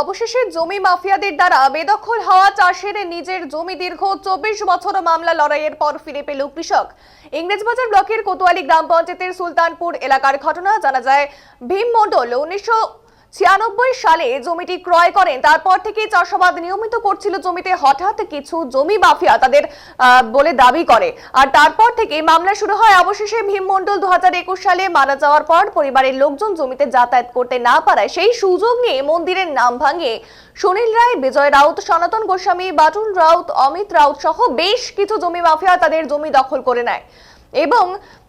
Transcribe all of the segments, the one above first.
অবশেষে জমি মাফিয়াদের দ্বারা বেদখল হওয়া চাষের নিজের জমি দীর্ঘ 24 বছর মামলা লড়াইয়ের পর ফিরে পেল কৃষক। ইংরেজবাজার ব্লকের কোতোয়ালি গ্রাম পঞ্চায়েতের সুলতানপুর এলাকার ঘটনা। জানা যায় ভীম মণ্ডল 1996 সালে জমিটি ক্রয় করেন। তারপর থেকে চাষাবাদ নিয়মিত করছিল জমিতে। হঠাৎ কিছু জমি মাফিয়া তাদের বলে দাবি করে, আর তারপর থেকে মামলা শুরু হয়। অবশেষে ভীম মণ্ডল 2021 সালে মারা যাওয়ার পর পরিবারের লোকজন জমিতে যাতায়াত করতে না পারায় সেই সুযোগ নিয়ে মন্দিরের নাম ভাঙিয়ে সুনীল রায়, বিজয় রাউত, সনাতন গোস্বামী, বাটুল রাউত, অমিত রাউত সহ বেশ কিছু জমি মাফিয়া তাদের জমি দখল করে নেয় এবং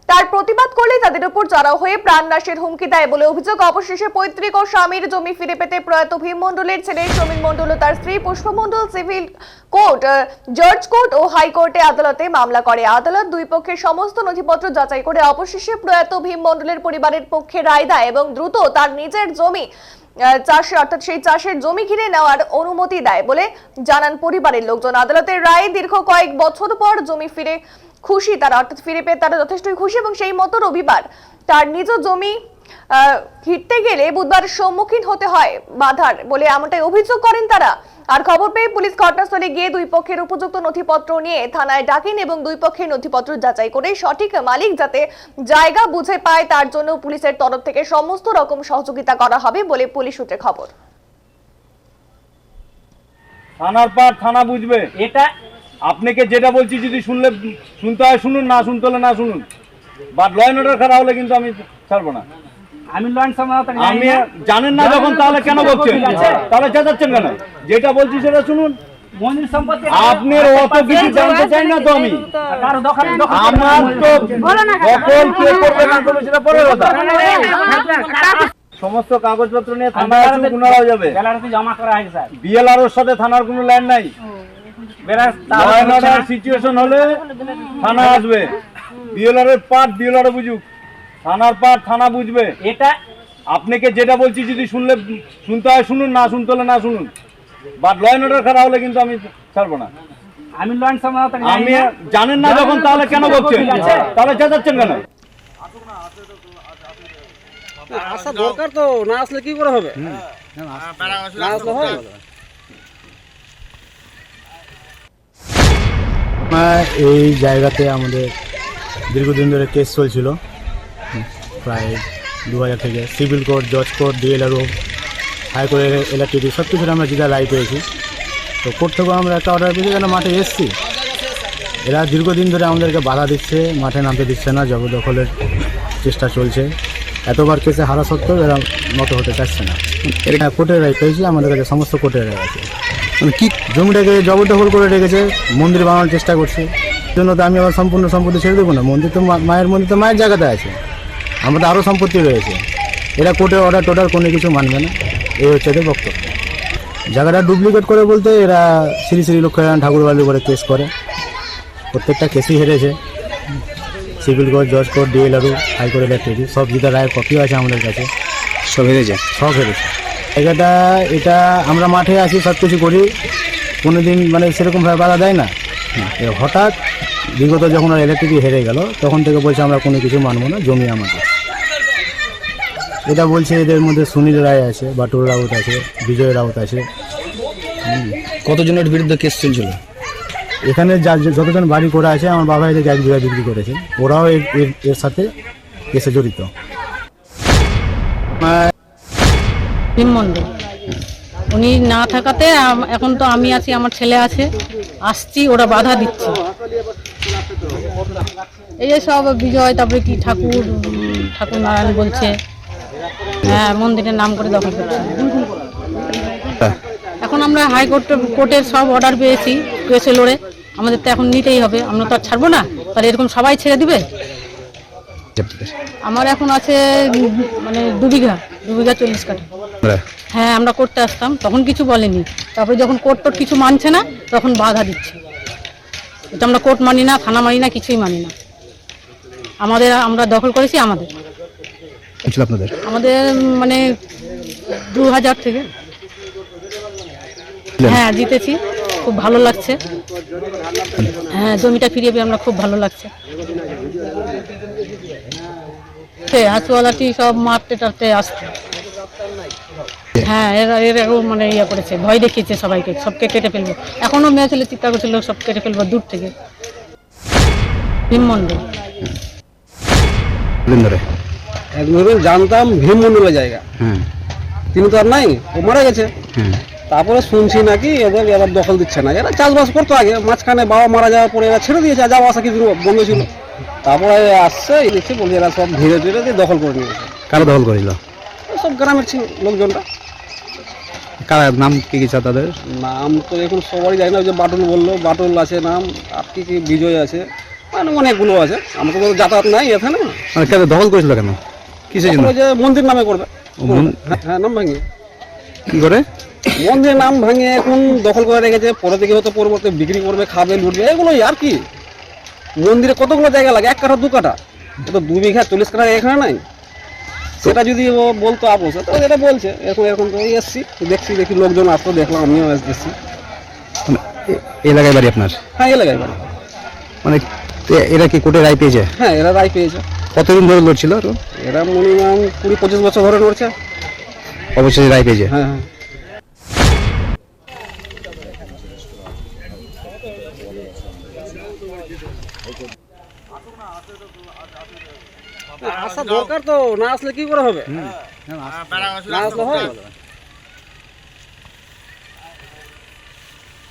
তার প্রতিবাদ করলে তাদের উপর চড়াও হয়ে প্রাণনাশের হুমকি দেয় বলে অভিযোগ। অবশেষে পৈতৃক ও স্বামীর জমি ফিরে পেতে প্রয়াত ভীম মণ্ডলের ছেলে সমীর মণ্ডল ও তার স্ত্রী পুষ্প মণ্ডল সিভিল কোর্ট, জজ কোর্ট ও হাইকোর্টে আদালতে মামলা করে। আদালত দুই পক্ষের সমস্ত নথিপত্র যাচাই করে অবশেষে প্রয়াত ভীম মণ্ডলের পরিবারের পক্ষে রায় দেয় এবং দ্রুত তার নিজের জমি চাষে অর্থাৎ সেই চাষের জমি ঘিরে নেওয়ার অনুমতি দেয় বলে জানান পরিবারের লোকজন। আদালতের রায় দীর্ঘ কয়েক বছর পর জমি ফিরে খুশি তারা, অর্থাৎ ফিরে পেয়ে তারা যথেষ্টই খুশি এবং সেই মতো রবিবার তার নিজ জমি ঘিরতে গেলে বুধবার সম্মুখীন হতে হয় বাধার বলে এমনটাই অভিযোগ করেন তারা। আর খবর পেয়ে পুলিশ ঘটনাস্থলে গিয়ে দুই পক্ষের উপযুক্ত নথিপত্র নিয়ে থানায় ডাকেন এবং দুই পক্ষের নথিপত্র যাচাই করে সঠিক মালিক যাতে জায়গা বুঝে পায় তার জন্য পুলিশের তরফ থেকে সমস্ত রকম সহযোগিতা করা হবে বলে পুলিশ সূত্রে খবর। থানার পার থানা বুঝবে, এটা আপনাকে যেটা বলছি যদি শুনতে হয় শুনুন, না শুনতে হলে না শুনুন। বাট ল অ্যান্ড অর্ডার খারাপ হলে কিন্তু আমি ছাড়বো না। আমি আমি জানেন না যখন তাহলে কেন বলছেন, তাহলে চেঁচাচ্ছেন কেন? যেটা বলছি সেটা শুনুন। মন্দির সম্পত্তি আপনার অত কিছু জানতে চাই না তো আমি। আমার তো দখল কে করবে না করবে সেটা পরের কথা। সমস্ত কাগজপত্র নিয়ে থানায় আসুন, পুনরাও যাবে। জমা করা হয়েছে স্যার। বিএলআরওর সাথে থানার কোনো লাইন নাই। সিচুয়েশন হলে থানা আসবে। বিএলআরের পার্ট বিএলআর বুঝুক, থানার পার্ট থানা বুঝবে। এটা আপনাকে যেটা বলছি যদি শুনতে হয় শুনুন, না শুনতে হলে না শুনুন। বাট ল অ্যান্ড অর্ডার খারাপ হলে কিন্তু আমি ছাড়বো না। আমি লয়েন সম্পর্কে আমি জানেন না যখন তাহলে কেন বলছেন, তাহলে চেঁচাচ্ছেন কেন? আসা দরকার তো, না আসলে কি করে হবে? না আসলে হয়। এই জায়গাতে আমাদের দীর্ঘদিন ধরে কেস চলছিল, প্রায় 2000 থেকে। সিভিল কোর্ট, জজ কোর্ট, ডিএলআরও, হাইকোর্ট, ইলেকট্রিক সব কিছুর আমরা যেটা রায় পেয়েছি। তো কোর্ট থেকেও আমরা একটা অর্ডার পেয়েছি, কেন মাঠে এসেছি। এরা দীর্ঘদিন ধরে আমাদেরকে বাধা দিচ্ছে, মাঠে নামতে দিচ্ছে না, জবরদখলের চেষ্টা চলছে। এতবার কেসে হারা সত্ত্বেও এরা মতো হতে চাচ্ছে না। এটা কোর্টের রায় পেয়েছি, আমাদের কাছে সমস্ত কোর্টের রায় আছে। কি জমিটাকে জবরদখল করে রেখেছে, মন্দির বানানোর চেষ্টা করছে। জন্য তো আমি আবার সম্পূর্ণ সম্পত্তি ছেড়ে দেবো না। মন্দির তো মায়ের মন্দির তো মায়ের জায়গাতে আছে, আমাদের আরও সম্পত্তি রয়েছে। এরা কোর্টের অর্ডার টোটাল কোনো কিছু মানবে না, এই হচ্ছে এদের বক্তব্য। জায়গাটা ডুপ্লিকেট করে বলতে এরা শ্রী শ্রী লক্ষ্মীনারায়ণ ঠাকুরবাড়ির উপরে কেস করে, প্রত্যেকটা কেসই হেরেছে। সিভিল কোর্ট, জজ কোর্ট, ডিএলআরও, হাইকোর্ট, ইলেকট্রিক সব যেটা রায় কপি আছে আমাদের কাছে, সব হেরেছে, সব হেরেছে। জায়গাটা এটা আমরা মাঠে আসি, সব কিছু করি, কোনো দিন মানে সেরকমভাবে বাধা দেয় না। হঠাৎ বিগত যখন আর ইলেকট্রিক হেরে গেল তখন থেকে বলছে আমরা কোনো কিছু মানবো না, জমি আমাদের। এটা বলছে এদের মধ্যে সুনীল রায় আছে, বাটুল রাউত আছে, বিজয় রাউত আছে। কতজনের বিরুদ্ধে কেস চলছিল? এখানে যতজন বাড়ি করা আছে আমার বাবা এদেরকে 1 বিঘা বিক্রি করেছে, ওরাও এর সাথে কেসে জড়িত। ভীম মণ্ডল উনি না থাকাতে এখন তো আমি আছি, আমার ছেলে আছে, আসছি, ওরা বাধা দিচ্ছে। এই যে সব বিজয়, তারপরে কি ঠাকুর নারায়ণ বলছে, হ্যাঁ মন্দিরের নাম করে দখল করছে। এখন আমরা কোর্টের সব অর্ডার পেয়েছি, কেসে লড়ে আমাদের তো এখন নিতেই হবে, আমরা তো আর ছাড়বো না। তাহলে এরকম সবাই ছেড়ে দিবে? আমার এখন আছে মানে 2 বিঘা 40 কাঠা। হ্যাঁ আমরা করতে আসতাম, তখন কিছু বলেনি। তারপরে যখন কোর্ট কিছু মানছে না তখন বাধা দিচ্ছে। এটা আমরা কোর্ট মানি না, থানা মানি না, কিছুই মানি না। আমরা দখল করেছি আমাদের মানে 2000 থেকে। হ্যাঁ জিতেছি, খুব ভালো লাগছে। হ্যাঁ জমিটা ফিরিয়ে পেয়ে আমরা খুব ভালো লাগছে। হাঁসওয়ালাটি সব মারতে টারতে আসছে। হ্যাঁ এরও মানে ইয়ে করেছে, ভয় দেখিয়েছে সবাইকে, সবকে কেটে ফেলবো। এখনো মেয়ে ছেলে চিৎকার করছিল সব কেটে ফেলবো দূর থেকে। ভীম মন্ডল। ধরে একজন জানতাম ভীম মন্ডলের জায়গা, হুম তিনি তো আর নাই, ও মারা গেছে। হুম তারপরে শুনছি নাকি এদের এবার দখল দিচ্ছে না, এরা চাষবাস করতো আগে, মাঝখানে বাবা মারা যাওয়ার পরে এরা ছেড়ে দিয়েছে, যাওয়া আসা কিছু বন্ধ ছিল। তারপরে আসছে দেখছি বলছে এরা সব ধীরে ধীরে দিয়ে দখল করে নিয়েছে। কারা দখল করিল? সব গ্রামের ছিল লোকজনটা। কারা নাম কি কি তাদের? নাম তো এখন সবারই জানি না, ওই যে বাটুল বললো, বাটুল আছে নাম, আর কি কি বিজয় আছে, মানে অনেকগুলো আছে। আমার তো কোনো যাতায়াত নাই এখানে। মানে কেন দখল করেছিল কেন? কিসের জন্য? ওই যে মন্দির নামে করবে। হ্যাঁ নাম ভাঙিয়ে, কি করে? মন্দিরের নাম ভাঙিয়ে এখন দখল করে রেখেছে, পরে থেকে হয়তো পরবর্তী বিক্রি করবে, খাবে, লুটবে, এগুলোই আর কি। মন্দিরে কতগুলো জায়গা লাগে, 1 কাঠা 2 কাঠা, ও তো 2 বিঘা 40 কাঠা এখানে নাই। সেটা যদি ও বলতো আপোষ, তো যেটা বলছে এরকম এরকম তো এসছি, দেখি লোকজন আসতো, দেখলাম, আমিও এসেছি। মানে এই এলাকায় বাড়ি আপনার? হ্যাঁ এলাকায় বাড়ি। মানে এরা কি কোর্টে রায় পেয়েছে? হ্যাঁ এরা রায় পেয়েছে। কতদিন ধরে লড়ছিল? এরা মিনিমাম 20-25 বছর ধরে নড়ছে। অবশ্যই রায় পেয়েছে। হ্যাঁ হ্যাঁ। আসা দরকার তো, না আসলে কি করে হবে? না আসলে হয়?